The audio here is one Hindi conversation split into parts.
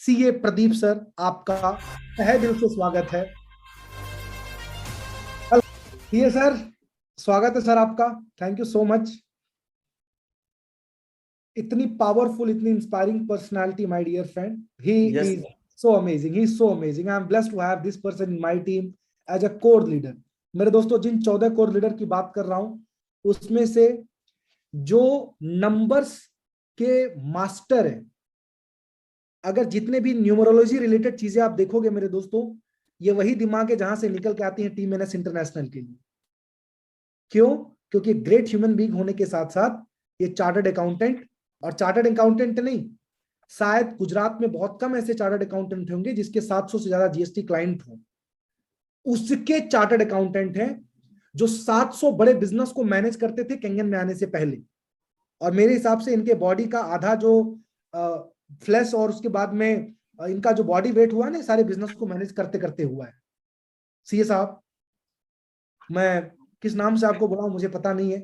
सीए प्रदीप सर, आपका तहे दिल से स्वागत है। सीए सर, स्वागत है सर आपका। Thank you so much. इतनी पावरफुल, इतनी inspiring personality, my dear friend. He Yes, is so amazing, he is so amazing. I am blessed to have this person in my team as a core leader. मेरे दोस्तों, जिन 14 कोर लीडर की बात कर रहा हूं, उसमें से जो नंबर्स के मास्टर है, अगर जितने भी न्यूमरोलॉजी रिलेटेड चीजें आप देखोगे मेरे दोस्तों, ये वही दिमाग है जहां से निकल के आती है टीम एनएस इंटरनेशनल के लिए। क्यों? क्योंकि ग्रेट ह्यूमन बीइंग होने के साथ साथ ये चार्टर्ड अकाउंटेंट, और चार्टर्ड अकाउंटेंट नहीं, शायद गुजरात में बहुत कम ऐसे चार्टर्ड अकाउंटेंट होंगे जिसके 700 से ज्यादा जीएसटी क्लाइंट हो। उसके चार्टर्ड अकाउंटेंट हैं जो 700 बड़े बिजनेस को मैनेज करते थे कैंगन में आने से पहले। और मेरे हिसाब से इनके बॉडी का आधा जो फ्लैश और उसके बाद में इनका जो बॉडी वेट हुआ ना, सारे बिजनेस को मैनेज करते करते हुआ है। सीए साहब, मैं किस नाम से आपको बुलाऊं मुझे पता नहीं है,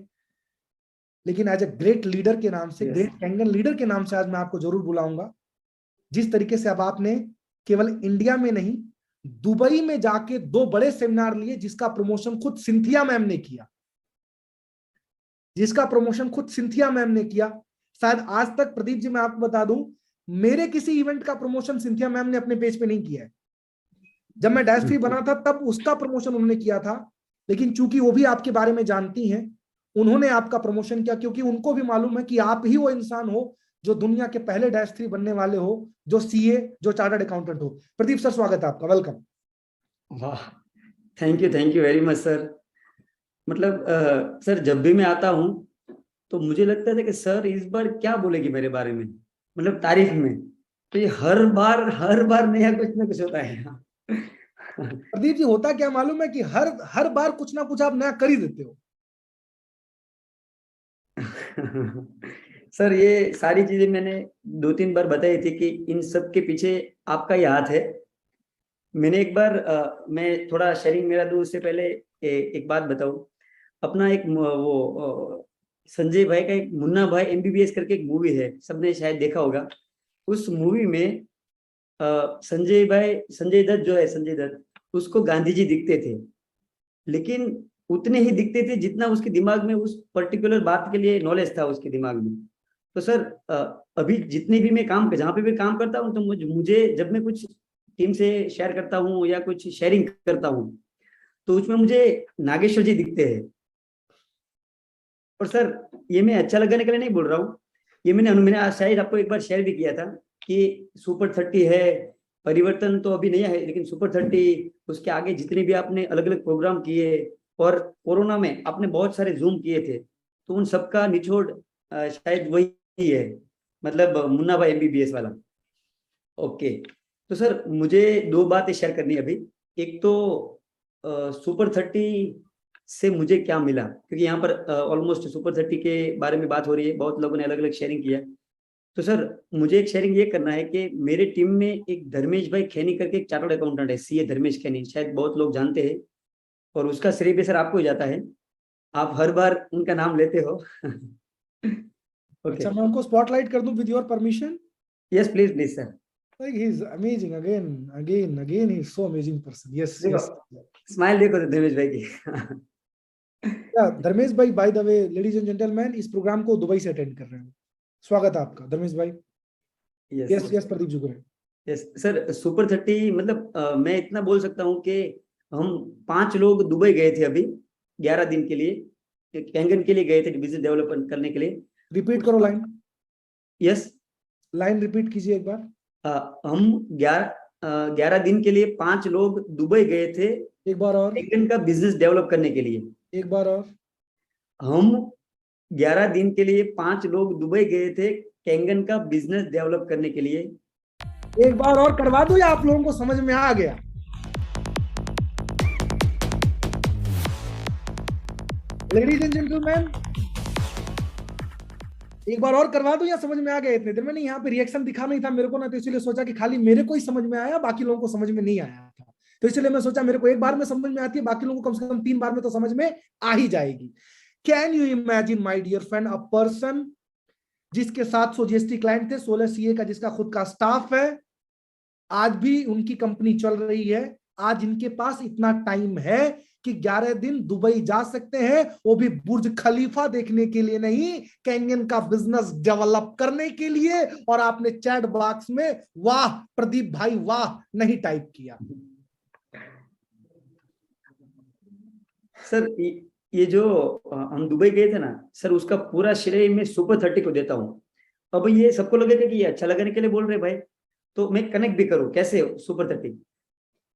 लेकिन एज ए ग्रेट लीडर के नाम से, yes, ग्रेट कैंगन लीडर के नाम से आज मैं आपको जरूर बुलाऊंगा। जिस तरीके से अब आपने केवल इंडिया में नहीं, दुबई में जाके 2 बड़े सेमिनार लिए, जिसका प्रमोशन खुद सिंथिया मैम ने किया, जिसका प्रमोशन खुद सिंथिया मैम ने किया। शायद आज तक, प्रदीप जी मैं आपको बता दूं, मेरे किसी इवेंट का प्रमोशन सिंथिया मैम ने अपने पेज पे नहीं किया है। जब मैं डैश फ्री बना था तब उसका प्रमोशन उन्होंने किया था, लेकिन चूंकि वो भी आपके बारे में जानती हैं, उन्होंने आपका प्रमोशन किया, क्योंकि उनको भी मालूम है कि आप ही वो इंसान हो जो दुनिया के पहले डैश थ्री बनने वाले हो, जो सीए, जो चार्टर्ड अकाउंटेंट हो। प्रदीप सर, स्वागत है आपका, वेलकम। वाह, thank you very much sir. मतलब सर, जब भी मैं आता हूँ तो मुझे लगता था कि सर इस बार क्या बोलेगी मेरे बारे में, मतलब तारीफ में। तो ये हर बार नया कुछ ना कुछ होता है। प्रदीप जी, होता क्या मालूम है कि हर हर बार कुछ ना कुछ आप नया कर ही देते हो। सर, ये सारी चीजें मैंने 2-3 बार बताई थी कि इन सब के पीछे आपका ही हाथ है। मैंने एक बार मैं थोड़ा शेयरिंग मेरा दूं उससे पहले एक बात बताऊं। अपना एक संजय भाई का एक मुन्ना भाई एमबीबीएस करके एक मूवी है, सबने शायद देखा होगा। उस मूवी में संजय दत्त जो है, संजय दत्त, उसको गांधी जी दिखते थे, लेकिन उतने ही दिखते थे जितना उसके दिमाग में उस पर्टिकुलर बात के लिए नॉलेज था उसके दिमाग में। तो सर, अभी जितने भी मैं काम जहाँ पे भी काम करता हूँ तो मुझे जब मैं कुछ टीम से शेयर करता हूँ या कुछ शेयरिंग करता हूँ तो उसमें मुझे नागेश्वर जी दिखते हैं। और सर, ये मैं अच्छा लगाने के लिए नहीं बोल रहा हूँ, ये मैंने आज शायद आपको एक बार शेयर भी किया था कि सुपर 30 है। परिवर्तन तो अभी नहीं है, लेकिन सुपर 30, उसके आगे जितने भी आपने अलग अलग प्रोग्राम किए, और कोरोना में आपने बहुत सारे जूम किए थे, तो उन सबका निचोड़ शायद वही है, मतलब मुन्ना भाई एमबीबीएस वाला। ओके। तो सर, मुझे 2 बातें शेयर करनी है अभी। एक तो सुपर 30 से मुझे क्या मिला, क्योंकि यहाँ पर ऑलमोस्ट सुपर 30 के बारे में बात हो रही है, बहुत लोगों ने अलग अलग शेयरिंग किया। तो सर, मुझे एक शेयरिंग ये करना है कि मेरे टीम में एक धर्मेश भाई खैनी करके एक चार्टर्ड अकाउंटेंट है, सीए धर्मेश खैनी, शायद बहुत लोग जानते हैं। और उसका श्रेय भी सर आपको ही जाता है, आप हर बार उनका नाम लेते हो। ओके। अच्छा, मैं उनको स्पॉटलाइट कर दूं with your permission? Yes, please please sir. Like he's amazing, again he's so amazing person. Yes, देखो, yes. स्माइल देखो तो धर्मेश भाई की। या धर्मेश भाई, by the way, ladies and gentleman, इस प्रोग्राम को दुबई से अटेंड कर रहे हैं। स्वागत है आपका धर्मेश भाई। Yes yes yes, Pradeep ji को। यस सर, सुपर 30 मतलब मैं इतना बोल सकता हूँ कि हम 5 लोग दुबई गए थे अभी 11 दिन के लिए, कैंगन के लिए गए थे बिजनेस डेवलपमेंट करने के लिए। रिपीट करो लाइन। यस। लाइन रिपीट कीजिए एक बार। हम 11 दिन के लिए 5 लोग दुबई गए थे एक बार और। कैंगन का बिजनेस डेवलप करने के लिए। एक बार और। हम 11 दिन के लिए 5 लोग दुबई गए थे कैंगन का बिजनेस डेवलप करने के लिए। एक बार और करवा दो, या आप लोगों को समझ में आ गया? लेडीज एंड जेंटलमैन, एक बार और करवा दो, या समझ में आ गया? इतने देर मैंने यहाँ पे रिएक्शन दिखा नहीं था मेरे को ना, तो इसलिए सोचा कि खाली मेरे को ही समझ में आया, बाकी लोगों को समझ में नहीं आया था। तो इसलिए मैं सोचा मेरे को एक बार में समझ में आती है, बाकी लोगों को कम से कम 3 बार में तो समझ में आ ही जाएगी। Can you imagine my dear friend, a person जिसके 700 जीएसटी क्लाइंट थे, 16 सीए का जिसका खुद का स्टाफ है, आज भी उनकी कंपनी चल रही है। आज इनके पास इतना टाइम है कि 11 दिन दुबई जा सकते हैं, वो भी बुर्ज खलीफा देखने के लिए नहीं, कैंगन का बिजनेस डेवलप करने के लिए। और आपने चैट बॉक्स में वाह प्रदीप भाई वाह नहीं टाइप किया। सर ये जो हम दुबई गए थे ना सर, उसका पूरा श्रेय मैं सुपर 30 को देता हूँ। अब ये सबको लगेगा कि ये अच्छा लगाने के लिए बोल रहे भाई, तो मैं कनेक्ट भी करूँ कैसे सुपर 30।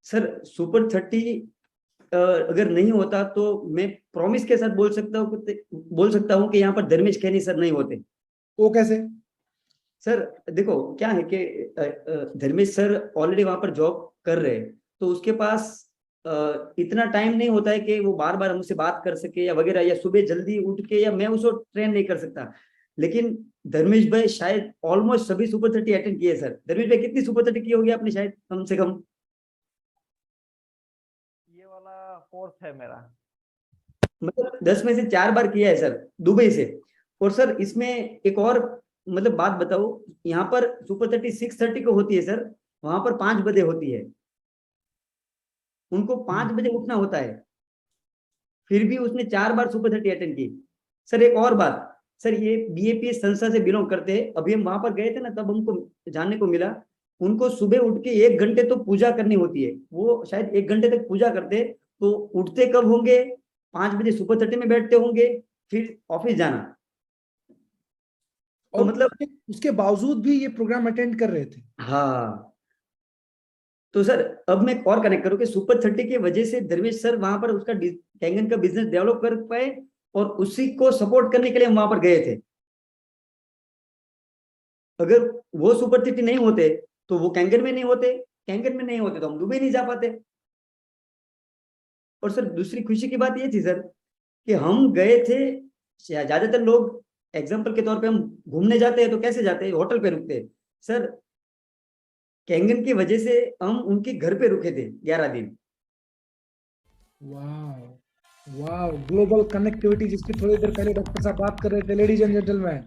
सर सुपर 30 अगर नहीं होता तो मैं प्रॉमिस के साथ बोल सकता हूँ कि यहाँ पर धर्मेश खैनी सर नहीं होते। वो कैसे? सर देखो क्या है कि धर्मेश सर ऑलरेडी वहां पर जॉब कर रहे हैं, तो उसके पास इतना टाइम नहीं होता है कि वो बार बार हमसे बात कर सके या वगैरह, या सुबह जल्दी उठ के, या मैं उसको ट्रेन नहीं कर सकता। लेकिन धर्मेश भाई शायद ऑलमोस्ट सभी सुपर 30 अटेंड किए। सर धर्मेश भाई कितनी सुपर 30 की होगी आपने? शायद कम से कम ये वाला फोर्थ है मेरा। मतलब 10 में से 4 बार किया है सर दुबई से। और सर इसमें एक और मतलब बात बताओ, यहाँ पर सुपर 30 6:30 को होती है सर, वहां पर 5 बजे होती है। उनको 5 बजे उठना होता है, फिर भी उसने 4 बार सुपर 30 अटेंड की। सर एक और बात, सर ये बीएपीएस संस्था से बिलोंग करते हैं। अभी हम वहां पर गए थे ना, तब हमको जानने को मिला उनको सुबह उठ के 1 घंटे तो पूजा करनी होती है। वो शायद 1 घंटे तक पूजा करते, तो उठते कब होंगे? 5 बजे सुपर 30 में बैठते होंगे, फिर ऑफिस जाना। तो और मतलब उसके बावजूद भी ये प्रोग्राम अटेंड कर रहे थे। हाँ, तो सर अब मैं और कनेक्ट करूँ कि सुपर 30 की वजह से धर्मेश सर वहां पर उसका कैंगन का बिजनेस डेवलप कर पाए, और उसी को सपोर्ट करने के लिए हम वहां पर गए थे। अगर वो सुपर 30 नहीं होते तो वो कैंगन में नहीं होते, कैंगन में नहीं होते तो हम दुबई नहीं जा पाते। और सर दूसरी खुशी की बात ये थी सर कि हम गए थे, ज्यादातर लोग एग्जाम्पल के तौर पे हम घूमने जाते हैं तो कैसे जाते हैं? होटल पे रुकते हैं। सर कैंगन की वजह से हम उनके घर पे रुके थे 11 दिन। वाह वाह, ग्लोबल कनेक्टिविटी जिसकी थोड़ी देर पहले डॉक्टर साहब बात कर रहे थे। लेडीज एंड जेंटलमैन,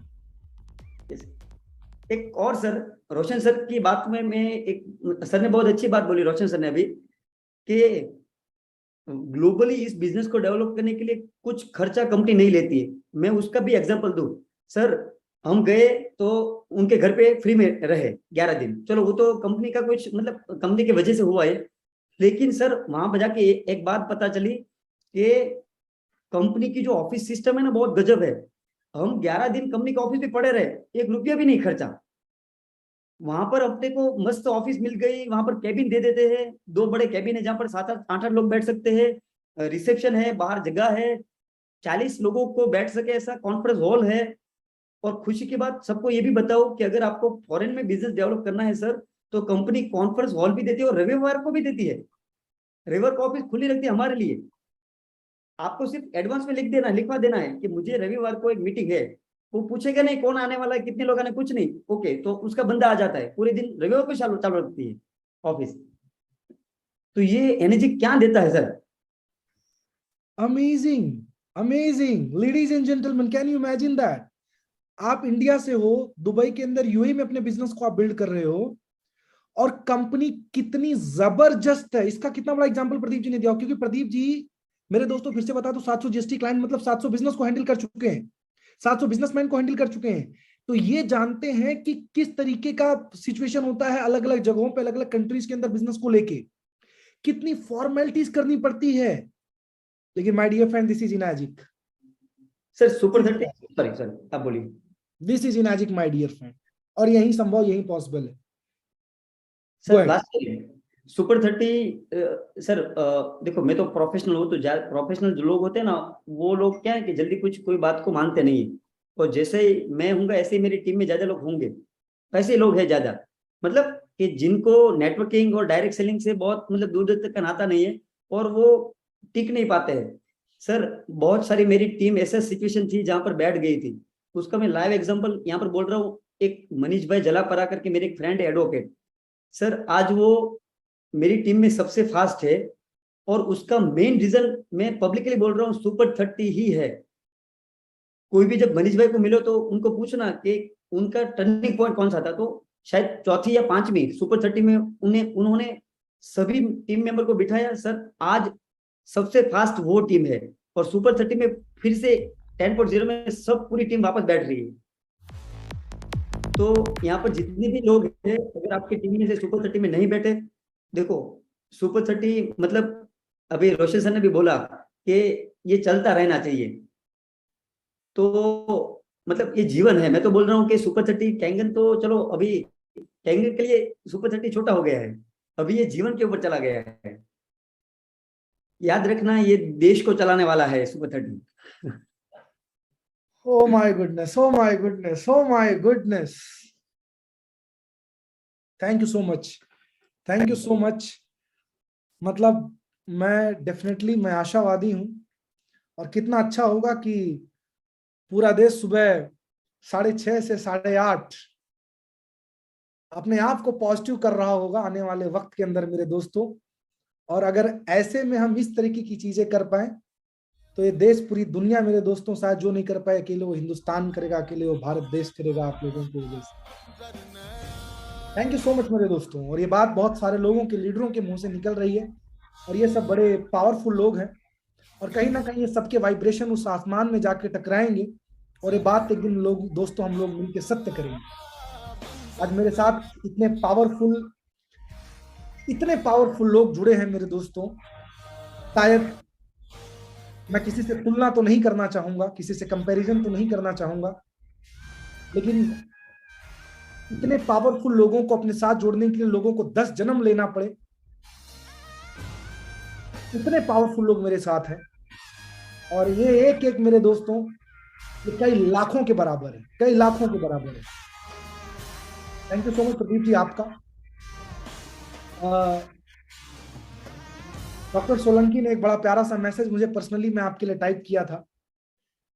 एक और सर, रोशन सर की बात में मैं एक, सर ने बहुत अच्छी बात बोली रोशन सर ने अभी, कि ग्लोबली इस बिजनेस को डेवलप करने के लिए कुछ खर्चा कंपनी नहीं लेती है। मैं उसका भी एग्जांपल दूं सर, हम गए तो उनके घर पे फ्री में रहे 11 दिन। चलो वो तो कंपनी का कुछ मतलब कंपनी की वजह से हुआ है, लेकिन सर वहां पर जाके एक बात पता चली कि कंपनी की जो ऑफिस सिस्टम है ना, बहुत गजब है। हम 11 दिन कंपनी के ऑफिस में पड़े रहे, 1 रुपया भी नहीं खर्चा। वहां पर अपने को मस्त ऑफिस मिल गई, वहां पर कैबिन दे देते हैं, 2 बड़े कैबिन है जहां पर 7-8 लोग बैठ सकते हैं, रिसेप्शन है, बाहर जगह है, 40 लोगों को बैठ सके ऐसा कॉन्फ्रेंस हॉल है। और खुशी की बात सबको ये भी बताओ कि अगर आपको फॉरेन में बिजनेस डेवलप करना है सर, तो कंपनी कॉन्फ्रेंस हॉल भी देती है और रविवार को भी देती है। रविवार को ऑफिस खुली रखती है हमारे लिए। आपको सिर्फ एडवांस में लिखवा देना है कि मुझे रविवार को एक मीटिंग है। वो पूछेगा नहीं कौन आने वाला है, कितने लोग आने, कुछ नहीं, ओके, तो उसका बंदा आ जाता है, पूरे दिन रविवार को चालू चालू रखती है ऑफिस। तो ये एनर्जी क्या देता है sir? Amazing amazing. Ladies and gentleman, can you imagine that? आप इंडिया से हो, दुबई के अंदर यूएई में अपने बिजनेस को आप बिल्ड कर रहे हो, और कंपनी कितनी जबरदस्त है। इसका कितना बड़ा एग्जांपल प्रदीप जी ने दिया, क्योंकि प्रदीप जी, मेरे दोस्तों फिर से बता दो, 700 जीएसटी क्लाइंट मतलब 700 बिजनेस को हैंडल कर चुके हैं, 700 बिजनेसमैन को हैंडल कर चुके हैं। तो ये जानते हैं कि किस तरीके का सिचुएशन होता है अलग अलग जगहों पे, अलग अलग कंट्रीज के अंदर बिजनेस को लेके कितनी फॉर्मेलिटीज करनी पड़ती है। लेकिन my dear friend, this is Enagic. Sir super 30, sorry sir आप बोलिए। This is Enagic my dear friend, और यही संभव, यही पॉसिबल है। सर लास्ट सुपर 30 सर देखो मैं तो प्रोफेशनल हूँ, तो प्रोफेशनल जो लोग होते हैं ना, वो लोग क्या है कि जल्दी कुछ कोई बात को मानते नहीं है। और जैसे ही मैं हूँगा ऐसे ही मेरी टीम में ज्यादा लोग होंगे, ऐसे लोग हैं ज्यादा, मतलब कि जिनको नेटवर्किंग और डायरेक्ट सेलिंग से बहुत मतलब दूर दूर तक का नाता नहीं है, और वो टिक नहीं पाते हैं। सर बहुत सारी मेरी टीम ऐसा सिचुएशन थी जहां पर बैठ गई थी, उसका मैं लाइव एग्जांपल यहाँ पर बोल रहा हूँ। एक मनीष भाई जलापरा करके मेरे एक फ्रेंड है एडवोकेट, सर आज वो मेरी टीम में सबसे फास्ट है, और उसका मेन रीजन मैं पब्लिकली बोल रहा हूँ सुपर 30 ही है। कोई भी जब मनीष भाई को मिलो तो उनको पूछना कि उनका टर्निंग पॉइंट कौन सा था, तो शायद चौथी या पांचवी सुपर 30 में उन्होंने सभी टीम मेंबर को बिठाया। सर आज सबसे फास्ट वो टीम है, और सुपर 30 में फिर से 10.0 में सब पूरी टीम वापस बैठ रही है। तो यहाँ पर जितने भी लोग हैं, अगर आपकी टीम में से सुपर 30 में नहीं बैठे, देखो सुपर 30 मतलब अभी रोशन सर ने भी बोला कि ये चलता रहना चाहिए। तो मतलब ये जीवन है। मैं तो बोल रहा हूँ कि सुपर 30 कैंगन तो चलो अभी कैंगन के लिए सुपर 30 छोटा हो गया है, अभी ये जीवन के ऊपर चला गया है। याद रखना ये देश को चलाने वाला है super 30। Oh my goodness, oh my goodness, oh my goodness. Thank you so much. Thank you so much. मतलब मैं डेफिनेटली मैं आशावादी हूं, और कितना अच्छा होगा कि पूरा देश सुबह 6:30 से 8:30 अपने आप को पॉजिटिव कर रहा होगा आने वाले वक्त के अंदर मेरे दोस्तों। और अगर ऐसे में हम इस तरीके की चीजें कर पाए तो ये देश पूरी दुनिया मेरे दोस्तों शायद जो नहीं कर पाए अकेले वो हिंदुस्तान करेगा, अकेले वो भारत देश करेगा आप लोगों की वजह से। थैंक यू सो मच मेरे दोस्तों। और ये बात बहुत सारे लोगों के लीडरों के मुंह से निकल रही है, और ये सब बड़े पावरफुल लोग हैं, और कहीं ना कहीं ये सबके वाइब्रेशन उस आसमान में जाके टकराएंगे, और ये बात एक दिन लोग दोस्तों हम लोग मिलकर सत्य करेंगे। आज मेरे साथ इतने पावरफुल लोग जुड़े हैं मेरे दोस्तों। शायद मैं किसी से तुलना तो नहीं करना चाहूंगा, किसी से कंपैरिजन तो नहीं करना चाहूंगा, लेकिन इतने पावरफुल लोगों को अपने साथ जोड़ने के लिए लोगों को 10 जन्म लेना पड़े, इतने पावरफुल लोग मेरे साथ हैं। और ये एक एक मेरे दोस्तों ये कई लाखों के बराबर है, कई लाखों के बराबर है। Thank you so much Pradeep ji आपका। डॉक्टर सोलंकी ने एक बड़ा प्यारा सा मैसेज मुझे पर्सनली मैं आपके लिए टाइप किया था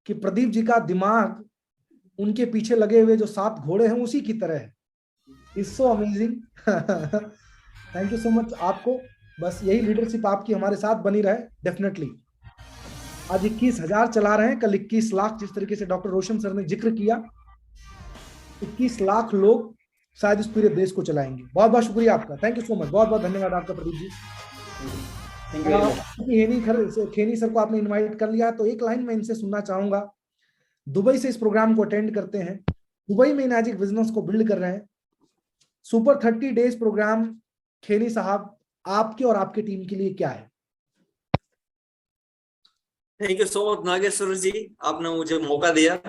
कि प्रदीप जी का दिमाग उनके पीछे लगे हुए जो 7 घोड़े हैं उसी की तरह है। It's so amazing. Thank you so much आपको। बस यही लीडरशिप आपकी हमारे साथ बनी रहे डेफिनेटली। आज 21,000 चला रहे हैं, कल 21 लाख, जिस तरीके से डॉक्टर रोशन सर ने जिक्र किया 21 लाख लोग शायद इस पूरे देश को चलाएंगे। बहुत बहुत शुक्रिया आपका, थैंक यू सो मच, बहुत बहुत धन्यवाद आपका प्रदीप जी। खेनी सर को आपने इनवाइट कर लिया तो एक लाइन मैं इनसे सुनना चाहूंगा। दुबई से इस प्रोग्राम को अटेंड करते हैं, दुबई में इनाजिक बिजनेस को बिल्ड कर रहे हैं। सुपर 30 डेज प्रोग्राम खेनी साहब आपके और आपकी टीम के लिए क्या है? Thank you so much Nageshwar ji, आपने मुझे मौका दिया।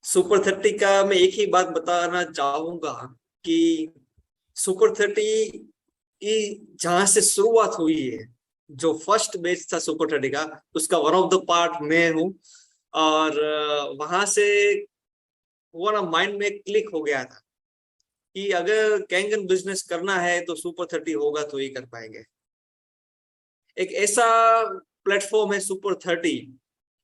सुपर 30 का मैं एक ही बात बताना चाहूंगा कि सुपर 30 की जहां से शुरुआत हुई है, जो फर्स्ट बैच था सुपर 30 का, उसका वन ऑफ द पार्ट मैं हूँ। और वहां से वो ना माइंड में क्लिक हो गया था कि अगर कैंगन बिजनेस करना है तो सुपर 30 होगा तो ही कर पाएंगे। एक ऐसा प्लेटफॉर्म है सुपर 30,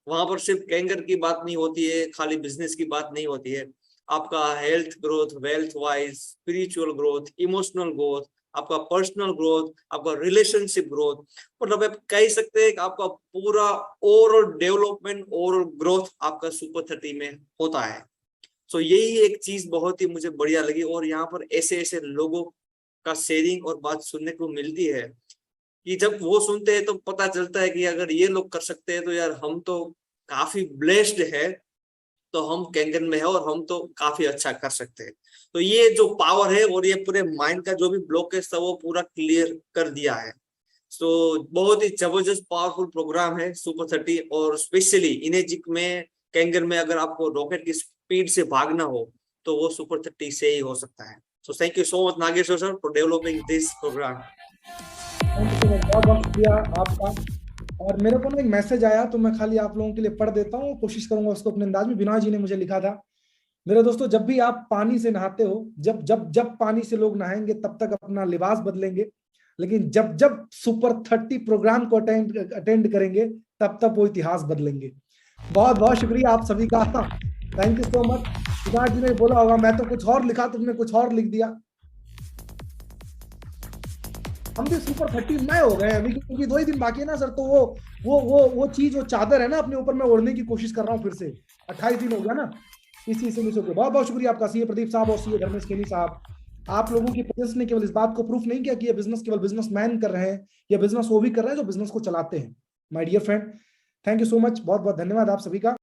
वहां पर सिर्फ कैंगन की बात नहीं होती है, खाली बिजनेस की बात नहीं होती है। आपका health growth, wealth wise, spiritual growth, emotional growth, आपका पर्सनल ग्रोथ, आपका रिलेशनशिप ग्रोथ, मतलब आप कह सकते हैं कि आपका पूरा ओवरऑल डेवलपमेंट, ओवरऑल ग्रोथ आपका सुपर 30 में होता है। सो यही एक चीज बहुत ही मुझे बढ़िया लगी। और यहाँ पर ऐसे ऐसे लोगों का शेयरिंग और बात सुनने को मिलती है कि जब वो सुनते हैं तो पता चलता है कि अगर ये लोग कर सकते हैं तो यार हम तो काफी ब्लेस्ड है, तो हम कैंगन में है और हम तो काफी अच्छा कर सकते हैं। तो ये जो पावर है और ये पूरे माइंड का जो भी ब्लॉकेज था वो पूरा क्लियर कर दिया है। तो बहुत ही जबरदस्त पावरफुल प्रोग्राम है सुपर 30। और स्पेशली इनेजिक में, कैंगन में अगर आपको रॉकेट की स्पीड से भागना हो तो वो सुपर 30 से ही हो सकता है। So thank you so much Nageshwar sir for developing this program. बहुत बहुत शुक्रिया आपका। और मेरे को ना एक मैसेज आया तो मैं खाली आप लोगों के लिए पढ़ देता हूँ, कोशिश करूंगा उसको अपने अंदाज में। विनोद जी ने मुझे लिखा था, मेरे दोस्तों जब भी आप पानी से नहाते हो, जब जब जब पानी से लोग नहाएंगे तब तक अपना लिबास बदलेंगे, लेकिन जब जब सुपर 30 प्रोग्राम को अटेंड करेंगे तब तक वो इतिहास बदलेंगे। बहुत बहुत शुक्रिया आप सभी का, thank you so much. Vinod ji ने बोला होगा मैं तो कुछ और लिखा, तुमने कुछ और लिख दिया। हम भी सुपर 30 नए हो गए अभी, क्योंकि 2 ही दिन बाकी है ना सर। तो वो चीज, वो चादर है ना अपने ऊपर मैं ओढ़ने की कोशिश कर रहा हूँ फिर से। 28 दिन हो गया ना इस चीज से। बहुत बहुत शुक्रिया आपका सीए प्रदीप साहब और सीए धर्मेश खेनी साहब, आप लोगों की प्रेजेंस ने केवल इस बात को प्रूफ नहीं किया कि ये बिजनेस केवल बिजनेसमैन कर रहे हैं, ये बिजनेस वो भी कर रहे हैं जो बिजनेस को चलाते हैं। My dear friend, thank you so much, बहुत बहुत धन्यवाद आप सभी का।